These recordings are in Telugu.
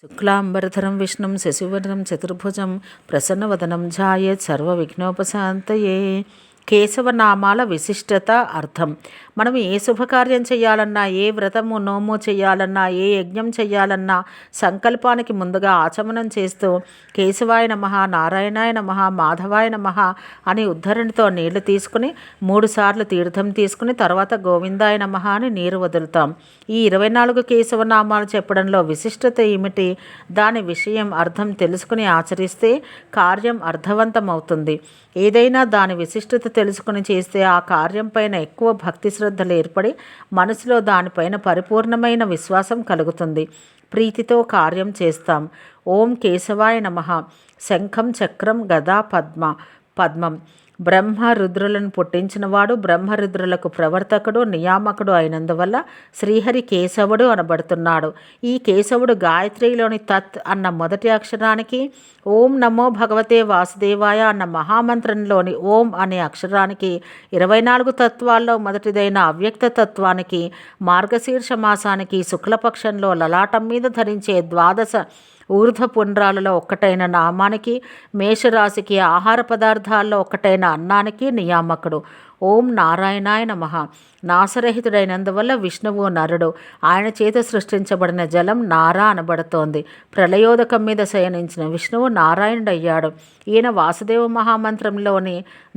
శుక్లాంబరధరం విష్ణుం శశివర్ణం చతుర్భుజం ప్రసన్నవదనం ధ్యాయేత్ సర్వవిఘ్నోపశాంతయే. కేశవనామాల విశిష్టత అర్థం. మనం ఏ శుభకార్యం చేయాలన్నా, ఏ వ్రతము నోము చేయాలన్నా, ఏ యజ్ఞం చేయాలన్నా సంకల్పానికి ముందుగా ఆచమనం చేస్తూ కేశవాయ నమః, నారాయణాయ నమః, మాధవాయ నమః అని ఉద్ధరణితో నీళ్లు తీసుకుని 3 సార్లు తీర్థం తీసుకుని తర్వాత గోవిందాయ నమః అని నీరు వదులుతాం. ఈ 24 కేశవనామాలు చెప్పడంలో విశిష్టత ఏమిటి? దాని విషయం అర్థం తెలుసుకుని ఆచరిస్తే కార్యం అర్థవంతమవుతుంది. ఏదైనా దాని విశిష్టత తెలుసుకుని చేస్తే ఆ కార్యం పైన ఎక్కువ భక్తి శ్రద్ధలు ఏర్పడి మనసులో దానిపైన పరిపూర్ణమైన విశ్వాసం కలుగుతుంది. ప్రీతితో కార్యం చేస్తాం. ఓం కేశవాయ నమః. శంఖం, చక్రం, గద, పద్మం. బ్రహ్మ రుద్రులను పుట్టించినవాడు, బ్రహ్మరుద్రులకు ప్రవర్తకుడు, నియామకుడు అయినందువల్ల శ్రీహరి కేశవుడు అనబడుతున్నాడు. ఈ కేశవుడు గాయత్రిలోని తత్ అన్న మొదటి అక్షరానికి, ఓం నమో భగవతే వాసుదేవాయ అన్న మహామంత్రంలోని ఓం అనే అక్షరానికి, 24 తత్వాల్లో మొదటిదైన అవ్యక్త తత్వానికి, మార్గశీర్ష మాసానికి శుక్లపక్షంలో లలాటం మీద ధరించే 12 ఊర్ధ్వపుండ్రాలలో ఒక్కటైన నామానికి, మేషరాశికి ఆహార పదార్థాల్లో ఒక్కటైన అన్నానికి నియామకుడు. ఓం నారాయణాయ నమః. నాశరహితుడైనందువల్ల విష్ణువు నరుడు. ఆయన చేత సృష్టించబడిన జలం నారా అనబడుతోంది. ప్రళయోదకం మీద శయనించిన విష్ణువు నారాయణుడయ్యాడు. ఈయన వాసుదేవ మహామంత్రంలోని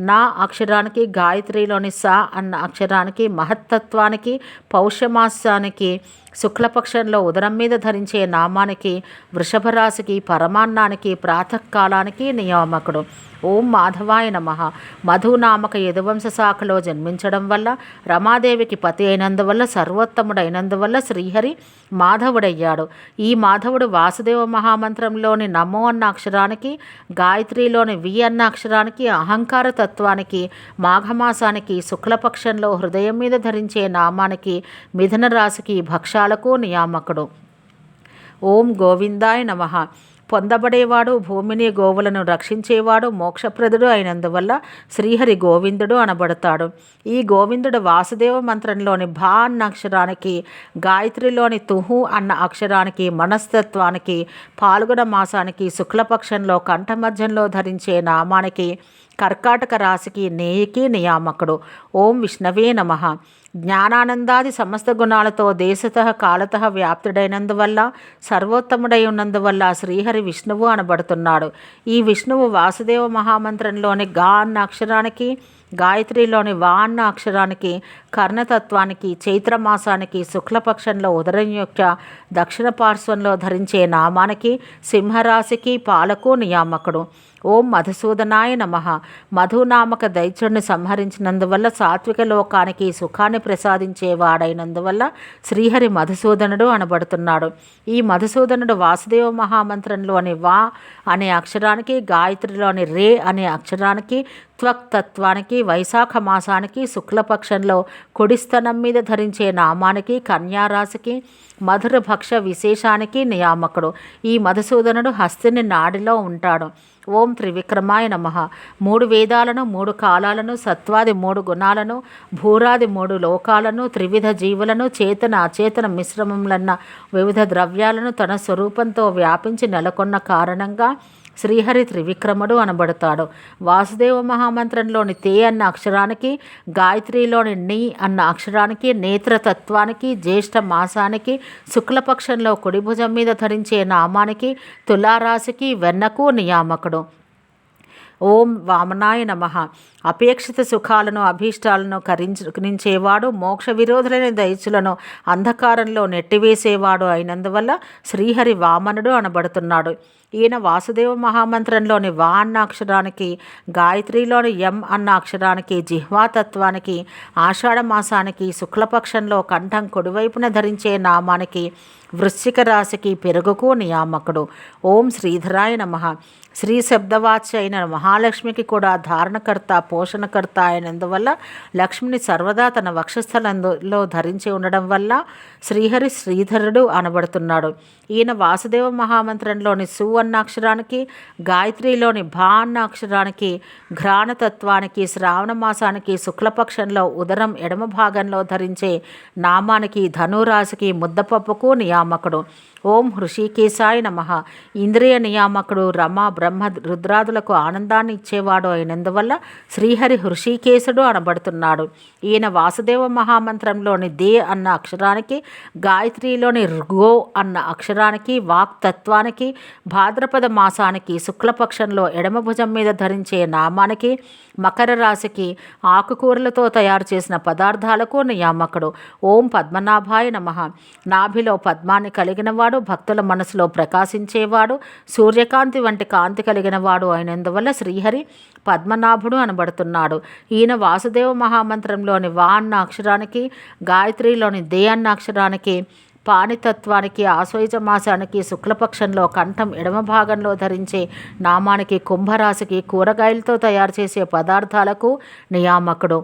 నా అక్షరానికి, గాయత్రిలోని సా అన్న అక్షరానికి, మహత్తత్వానికి, పౌష్యమాసానికి, శుక్లపక్షంలో ఉదరం మీద ధరించే నామానికి, వృషభ రాశికి, పరమాన్నానికి, ప్రాతకాలానికి నియామకుడు. ఓం మాధవాయ నమః. మధునామక యదువంశ శాఖలో జన్మించడం వల్ల, రమాదేవికి పతి అయినందువల్ల, సర్వోత్తముడైనందువల్ల శ్రీహరి మాధవుడయ్యాడు. ఈ మాధవుడు వాసుదేవ మహామంత్రంలోని నమో అన్న అక్షరానికి, గాయత్రిలోని వి అన్న అక్షరానికి, అహంకార తత్వానికి, మాఘమాసానికి, శుక్లపక్షంలో హృదయం మీద ధరించే నామానికి, మిథున రాశికి, భక్షాలకు నియామకుడు. ఓం గోవిందాయ నమః. పొందబడేవాడు, భూమిని గోవులను రక్షించేవాడు, మోక్షప్రదుడు అయినందువల్ల శ్రీహరి గోవిందుడు అనబడతాడు. ఈ గోవిందుడు వాసుదేవ మంత్రంలోని భా అన్న అక్షరానికి, గాయత్రిలోని తుహు అన్న అక్షరానికి, మనస్తత్వానికి, పాల్గొన మాసానికి, శుక్లపక్షంలో కంఠమధ్యంలో ధరించే నామానికి, కర్కాటక రాశికి, నేయికి నియామకుడు. ఓం విష్ణవే నమః. జ్ఞానానందాది సమస్త గుణాలతో దేశత కాలత వ్యాప్తుడైనందువల్ల, సర్వోత్తముడై ఉన్నందువల్ల శ్రీహరి విష్ణువు అనబడుతున్నాడు. ఈ విష్ణువు వాసుదేవ మహామంత్రంలోని గా అన్న అక్షరానికి, గాయత్రిలోని వా అన్న అక్షరానికి, కర్ణతత్వానికి, చైత్రమాసానికి, శుక్లపక్షంలో ఉదరం యొక్క దక్షిణ పార్శ్వంలో ధరించే నామానికి, సింహరాశికి, పాలకు నియామకుడు. ఓం మధుసూదనాయ నమః. మధునామక దైత్యుడిని సంహరించినందువల్ల సాత్విక లోకానికి సుఖాన్ని ప్రసాదించేవాడైనందువల్ల శ్రీహరి మధుసూదనుడు అనబడుతున్నాడు. ఈ మధుసూదనుడు వాసుదేవ మహామంత్రంలోని వా అనే అక్షరానికి, గాయత్రిలోని రే అనే అక్షరానికి, త్వక్ తత్వానికి, వైశాఖ మాసానికి, శుక్లపక్షంలో కుడిస్తనం మీద ధరించే నామానికి, కన్యారాశికి, మధుర భక్ష విశేషానికి నియామకుడు. ఈ మధుసూదనుడు హస్తిని నాడిలో ఉంటాడు. ఓం త్రివిక్రమాయ నమః. 3 వేదాలను, 3 కాలాలను, సత్వాది 3 గుణాలను, భూరాది 3 లోకాలను, త్రివిధ జీవులను, చేతన అచేతన మిశ్రమములన్న వివిధ ద్రవ్యాలను తన స్వరూపంతో వ్యాపించి నెలకొన్న కారణంగా శ్రీహరి త్రివిక్రముడు అనబడతాడు. వాసుదేవ మహామంత్రంలోని తే అన్న అక్షరానికి, గాయత్రిలోని నీ అన్న అక్షరానికి, నేత్రతత్వానికి, జ్యేష్ఠ మాసానికి, శుక్లపక్షంలో కుడిభుజం మీద ధరించే నామానికి, తులారాశికి, వెన్నకు నియామకుడు. ఓం వామనాయ నమః. అపేక్షిత సుఖాలను, అభీష్టాలను కరించేవాడు, మోక్ష విరోధులైన దైత్యులను అంధకారంలో నెట్టివేసేవాడు అయినందువల్ల శ్రీహరి వామనుడు అనబడుతున్నాడు. ఈయన వాసుదేవ మహామంత్రంలోని వా అన్న అక్షరానికి, గాయత్రిలోని యం అన్న అక్షరానికి, జిహ్వాతత్వానికి, ఆషాఢ మాసానికి, శుక్లపక్షంలో కంఠం కుడివైపున ధరించే నామానికి, వృశ్చిక రాశికి, పెరుగుకు నియామకుడు. ఓం శ్రీధరాయ నమః. శ్రీ శబ్దవాచ్య అయిన మహాలక్ష్మికి కూడా ధారణకర్త, పోషణకర్త అయినందువల్ల లక్ష్మిని సర్వదా తన వక్షస్థలంలో ధరించి ఉండడం వల్ల శ్రీహరి శ్రీధరుడు అనబడుతున్నాడు. ఈయన వాసుదేవ మహామంత్రంలోని సు అన్న అక్షరానికి, గాయత్రిలోని భా అన్న అక్షరానికి, ఘ్రాణతత్వానికి, శ్రావణ మాసానికి, శుక్లపక్షంలో ఉదరం ఎడమ భాగంలో ధరించే నామానికి, ధనురాశికి, ముద్దపప్పుకు నియామకుడు. ఓం హృషికేశాయ నమః. ఇంద్రియ నియామకుడు, రమ బ్రహ్మ రుద్రాదులకు ఆనందాన్ని ఇచ్చేవాడు అయినందువల్ల శ్రీహరి హృషికేశుడు అనబడుతున్నాడు. ఈయన వాసుదేవ మహామంత్రంలోని దే అన్న అక్షరానికి, గాయత్రిలోని ఋగో అన్న అక్షరానికి, వాక్తత్వానికి, భాద్రపద మాసానికి, శుక్లపక్షంలో ఎడమ భుజం మీద ధరించే నామానికి, మకర రాశికి, ఆకుకూరలతో తయారు చేసిన పదార్థాలకు నియామకుడు. ఓం పద్మనాభాయ నమః. నాభిలో పద్మాన్ని కలిగినవాడు, భక్తుల మనసులో ప్రకాశించేవాడు, సూర్యకాంతి వంటి కాంతి కలిగినవాడు అయినందువల్ల శ్రీహరి పద్మనాభుడు అనబడుతున్నాడు. ఈయన వాసుదేవ మహామంత్రంలోని వా అన్న అక్షరానికి, గాయత్రిలోని దే అన్న అక్షరానికి, పాణితత్వానికి, ఆశ్వయుజ మాసానికి, శుక్లపక్షంలో కంఠం ఎడమ భాగంలో ధరించే నామానికి, కుంభరాశికి, కూరగాయలతో తయారు చేసే పదార్థాలకు నియామకుడు.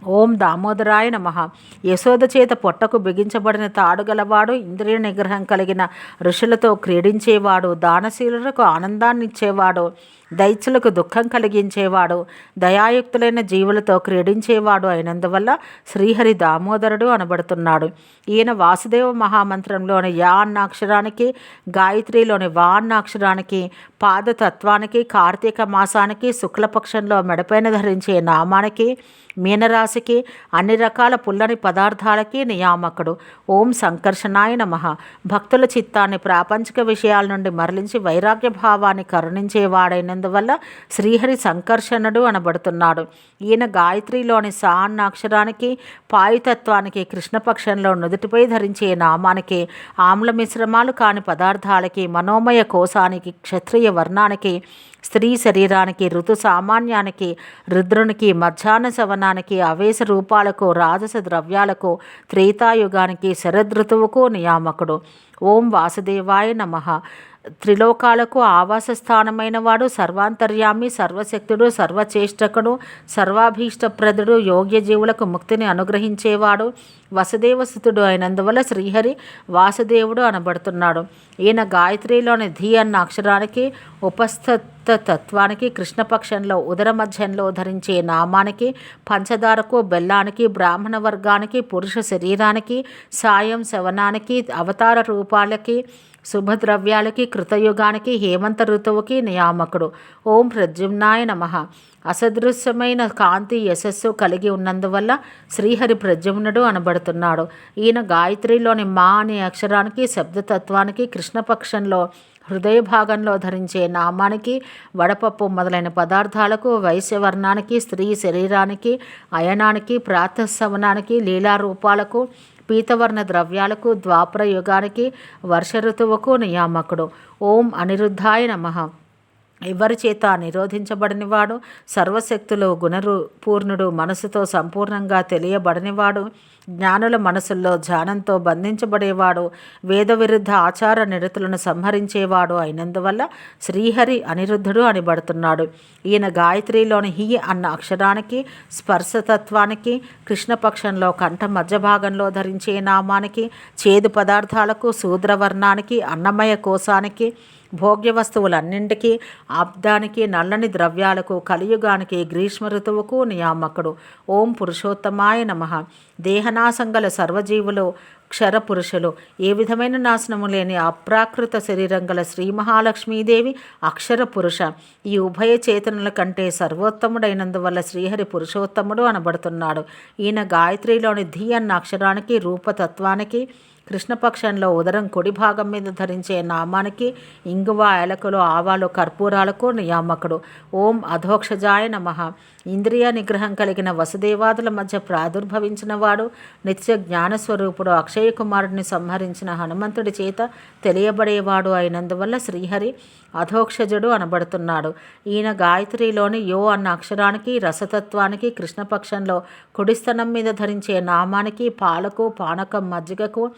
ఓం దామోదరాయ నమః. యశోద చేత పొట్టకు బిగించబడిన తాడుగలవాడు, ఇంద్రియ నిగ్రహం కలిగిన ఋషులతో క్రీడించేవాడు, దానశీలులకు ఆనందాన్నిచ్చేవాడు, దైత్యులకు దుఃఖం కలిగించేవాడు, దయాయుక్తులైన జీవులతో క్రీడించేవాడు అయినందువల్ల శ్రీహరి దామోదరుడు అనబడుతున్నాడు. ఈయన వాసుదేవ మహామంత్రంలోని యా అన్న అక్షరానికి, గాయత్రిలోని వా అన్న అక్షరానికి, పాదతత్వానికి, కార్తీక మాసానికి, శుక్లపక్షంలో మెడపైన ధరించే నామానికి, మీనరాశికి, అన్ని రకాల పుల్లని పదార్థాలకి నియామకుడు. ఓం సంకర్షణాయ నమః. భక్తుల చిత్తాన్ని ప్రాపంచిక విషయాల నుండి మరలించి వైరాగ్య భావాన్ని కరుణించేవాడైనందువల్ల శ్రీహరి సంకర్షణుడు అనబడుతున్నాడు. ఈయన గాయత్రిలోని సా అన్న అక్షరానికి, పాయుతత్వానికి, కృష్ణపక్షంలో నుదుటిపై ధరించే నామానికి, ఆమ్ల మిశ్రమాలు కాని పదార్థాలకి, మనోమయ కోశానికి, క్షత్రియ వర్ణానికి, స్త్రీ శరీరానికి, ఋతు సామాన్యానికి, రుద్రునికి, మధ్యాహ్న శవనానికి, అవేశ రూపాలకు, రాజస ద్రవ్యాలకు, త్రేతాయుగానికి, శరదృతువుకు నియామకుడు. ఓం వాసుదేవాయ నమః. త్రిలోకాలకు ఆవాస స్థానమైన వాడు, సర్వాంతర్యామి, సర్వశక్తుడు, సర్వచేష్టకుడు, సర్వాభీష్టప్రదుడు, యోగ్య జీవులకు ముక్తిని అనుగ్రహించేవాడు, వసుదేవసుతుడు అయినందువల్ల శ్రీహరి వాసుదేవుడు అనబడుతున్నాడు. ఈయన గాయత్రిలోని ధీ అన్న అక్షరానికి, ఉపస్థిత తత్వానికి, కృష్ణపక్షంలో ఉదర మధ్యంలో ధరించే నామానికి, పంచదారకు, బెల్లానికి, బ్రాహ్మణ వర్గానికి, పురుష శరీరానికి, సాయం శవనానికి, అవతార రూపాలకి, శుభద్రవ్యాలకి, కృతయుగానికి, హేమంత ఋతువుకి నియామకుడు. ఓం ప్రద్యుమ్నాయ నమః. అసదృశ్యమైన కాంతి, యశస్సు కలిగి ఉన్నందువల్ల శ్రీహరి ప్రద్యుమ్నుడు అనబడుతున్నాడు. ఈయన గాయత్రిలోని మా అనే అక్షరానికి, శబ్దతత్వానికి, కృష్ణపక్షంలో హృదయ భాగంలో ధరించే నామానికి, వడపప్పు మొదలైన పదార్థాలకు, వైశ్యవర్ణానికి, స్త్రీ శరీరానికి, అయనానికి, ప్రాతఃసవనానికి, లీలారూపాలకు, పీతవర్ణ ద్రవ్యాలకు, ద్వాపర యుగానికి, వర్ష ఋతువుకు నియామకుడు. ఓం అనిరుద్ధాయ నమః. ఎవరి చేత నిరోధించబడినవాడు, సర్వశక్తులు గుణపూర్ణుడు, మనసుతో సంపూర్ణంగా తెలియబడనివాడు, జ్ఞానుల మనసుల్లో ధ్యానంతో బంధించబడేవాడు, వేద విరుద్ధ ఆచార నిరతులను సంహరించేవాడు అయినందువల్ల శ్రీహరి అనిరుద్ధుడు అనబడుతున్నాడు. ఈయన గాయత్రిలోని హి అన్న అక్షరానికి, స్పర్శతత్వానికి, కృష్ణపక్షంలో కంఠ మధ్య భాగంలో ధరించే నామానికి, చేదు పదార్థాలకు, శూద్రవర్ణానికి, అన్నమయ కోశానికి, భోగ్య వస్తువులన్నింటికీ, ఆబ్దానికి, నల్లని ద్రవ్యాలకు, కలియుగానికి, గ్రీష్మ ఋతువుకు నియామకుడు. ఓం పురుషోత్తమాయ నమః. దేహనాశం గల సర్వజీవులు క్షరపురుషులు, ఏ విధమైన నాశనము లేని అప్రాకృత శరీరం గల శ్రీ మహాలక్ష్మీదేవి అక్షర పురుష. ఈ ఉభయ చేతనుల కంటే సర్వోత్తముడైనందువల్ల శ్రీహరి పురుషోత్తముడు అనబడుతున్నాడు. ఈయన గాయత్రిలోని ధీ అన్న అక్షరానికి, రూపతత్వానికి, కృష్ణపక్షంలో ఉదరం కుడి భాగం మీద ధరించే నామానికి, ఇంగువ, ఏలకులు, ఆవాలు, కర్పూరాలకు నియామకుడు. ఓం అధోక్షజాయ నమః. ఇంద్రియ నిగ్రహం కలిగిన వసుదేవాదుల మధ్య ప్రాదుర్భవించిన వాడు, నిత్య జ్ఞానస్వరూపుడు, అక్షయ కుమారుడిని సంహరించిన హనుమంతుడి చేత తెలియబడేవాడు అయినందువల్ల శ్రీహరి అధోక్షజుడు అనబడుతున్నాడు. ఈయన గాయత్రిలోని యో అన్న అక్షరానికి, రసతత్వానికి, కృష్ణపక్షంలో కుడిస్తనం మీద ధరించే నామానికి, పాలకు, పానకం, మజ్జిగకు,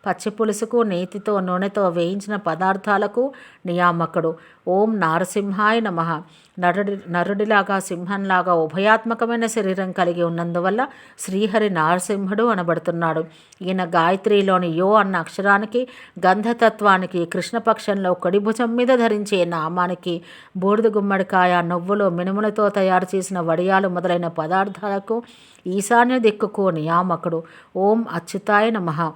పచ్చి పులుసుకు నేతితో నూనెతో వేయించిన పదార్థాలకు నియామకుడు. ఓం నారసింహాయ నమః. నరుడిలాగా సింహంలాగా ఉభయాత్మకమైన శరీరం కలిగి ఉన్నందువల్ల శ్రీహరి నారసింహుడు అనబడుతున్నాడు. ఈయన గాయత్రిలోని యో అన్న అక్షరానికి, గంధతత్వానికి, కృష్ణపక్షంలో కొడిభుజం మీద ధరించే నామానికి, బూడిద గుమ్మడికాయ, నువ్వులు, మినుములతో తయారు చేసిన వడియాలు మొదలైన పదార్థాలకు, ఈశాన్య దిక్కుకు నియామకుడు. ఓం అచ్యుతాయ నమః.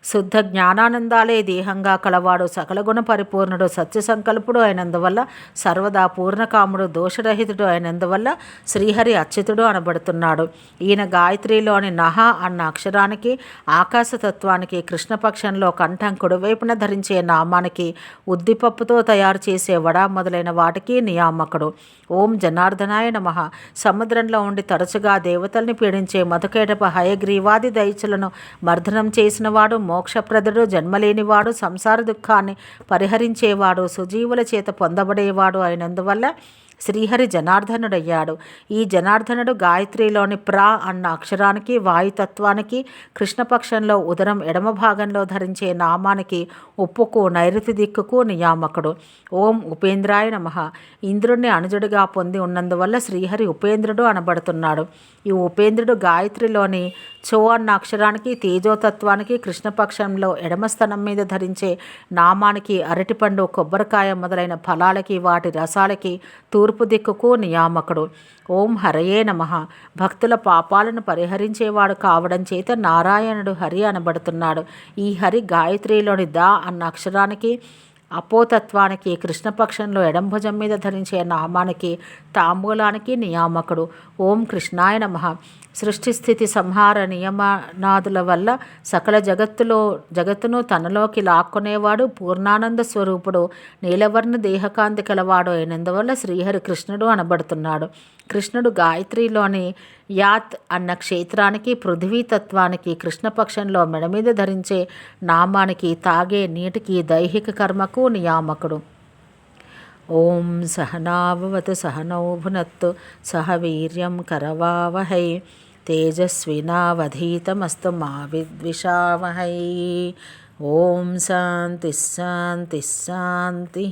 శుద్ధ జ్ఞానానందాలే దేహంగా కలవాడు, సకల గుణ పరిపూర్ణుడు, సత్య సంకల్పుడు అయినందువల్ల, సర్వదా పూర్ణకాముడు, దోషరహితుడు అయినందువల్ల శ్రీహరి అచ్యుతుడు అనబడుతున్నాడు. ఈయన గాయత్రిలోని నహ అన్న అక్షరానికి, ఆకాశతత్వానికి, కృష్ణపక్షంలో కంఠం కుడివైపున ధరించే నామానికి, ఉద్దిపప్పుతో తయారు చేసే వడ మొదలైన వాటికి నియామకుడు. ఓం జనార్దనాయ నమః. సముద్రంలో ఉండి తరచుగా దేవతల్ని పీడించే మధుకేటప హయగ్రీవాది దైత్యులను మర్దనం చేసినవాడు, మోక్షప్రదుడు, జన్మలేనివాడు, సంసార దుఃఖాన్ని పరిహరించేవాడు, సుజీవుల చేత పొందబడేవాడు అయినందువల్ల శ్రీహరి జనార్దనుడయ్యాడు. ఈ జనార్దనుడు గాయత్రిలోని ప్ర అన్న అక్షరానికి, వాయుతత్వానికి, కృష్ణపక్షంలో ఉదరం ఎడమ భాగంలో ధరించే నామానికి, ఉప్పుకు, నైరుతి దిక్కుకు నియామకుడు. ఓం ఉపేంద్రాయ నమః. ఇంద్రుణ్ణి అనుజుడిగా పొంది ఉన్నందువల్ల శ్రీహరి ఉపేంద్రుడు అనబడుతున్నాడు. ఈ ఉపేంద్రుడు గాయత్రిలోని చో అన్న అక్షరానికి, తేజోతత్వానికి, కృష్ణపక్షంలో ఎడమ స్థనం మీద ధరించే నామానికి, అరటిపండు, కొబ్బరికాయ మొదలైన ఫలాలకి, వాటి రసాలకి, తూర్పు దిక్కుకు నియామకుడు. ఓం హరయే నమః. భక్తుల పాపాలను పరిహరించేవాడు కావడం చేత నారాయణుడు హరి అనబడుతున్నాడు. ఈ హరి గాయత్రిలోని దా అన్న అక్షరానికి, అపోతత్వానికి, కృష్ణపక్షంలో ఎడంభుజం మీద ధరించే నామానికి, తాంబూలానికి నియామకుడు. ఓం కృష్ణాయ నమః. సృష్టి స్థితి సంహార నియమనాదుల వల్ల సకల జగత్తును తనలోకి లాక్కునేవాడు, పూర్ణానంద స్వరూపుడు, నీలవర్ణ దేహకాంతి కలవాడు అయినందువల్ల శ్రీహరి కృష్ణుడు అనబడుతున్నాడు. కృష్ణుడు గాయత్రిలోని యాత్ అన్న క్షేత్రానికి, పృథ్వీతత్వానికి, కృష్ణపక్షంలో మెడ మీద ధరించే నామానికి, తాగే నీటికి, దైహిక కర్మకు నియామకుడు. ఓం సహనావవతు సహనౌ భునత్తు సహ వీర్యం కరవావహై తేజస్వినావధీతమస్తు మా విద్విషావహై. ఓం శాంతి శాంతి శాంతి.